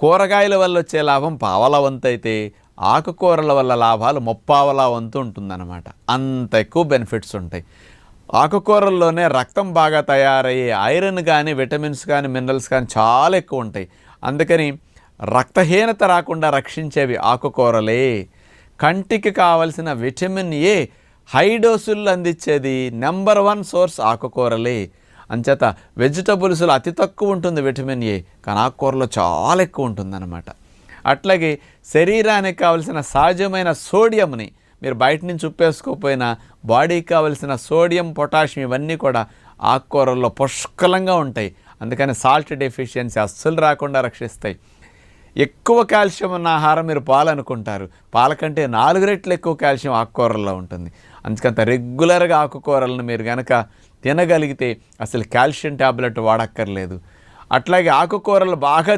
కూరగాయల వల్ల వచ్చే లాభం పావలా వంతు అయితే ఆకుకూరల వల్ల లాభాలు ముప్పావలా వంతు ఉంటుందన్నమాట. అంత ఎక్కువ బెనిఫిట్స్ ఉంటాయి. ఆకుకూరల్లోనే రక్తం బాగా తయారయ్యే ఐరన్ కానీ, విటమిన్స్ కానీ, మినరల్స్ కానీ చాలా ఎక్కువ ఉంటాయి. అందుకని రక్తహీనత రాకుండా రక్షించేవి ఆకుకూరలే. కంటికి కావలసిన విటమిన్ ఏ హై డోసుల్లో అందించేది నెంబర్ 1 సోర్స్ ఆకుకూరలే. అంచేత వెజిటబుల్స్లో అతి తక్కువ ఉంటుంది విటమిన్ ఏ, కానీ ఆకుకూరలో చాలా ఎక్కువ ఉంటుందన్నమాట. అట్లాగే శరీరానికి కావలసిన సహజమైన సోడియంని మీరు బయట నుంచి ఉప్పేసుకోకపోయినా బాడీకి కావలసిన సోడియం, పొటాషియం ఇవన్నీ కూడా ఆకుకూరల్లో పుష్కలంగా ఉంటాయి. అందుకని సాల్ట్ డెఫిషియన్సీ అస్సలు రాకుండా రక్షిస్తాయి. ఎక్కువ కాల్షియం ఉన్న ఆహారం మీరు పాలు అనుకుంటారు, పాల కంటే 4 రెట్లు ఎక్కువ కాల్షియం ఆకుకూరల్లో ఉంటుంది. అందుకంత రెగ్యులర్గా ఆకుకూరలను మీరు కనుక తినగలిగితే అసలు కాల్షియం ట్యాబ్లెట్ వాడక్కర్లేదు. అట్లాగే ఆకుకూరలు బాగా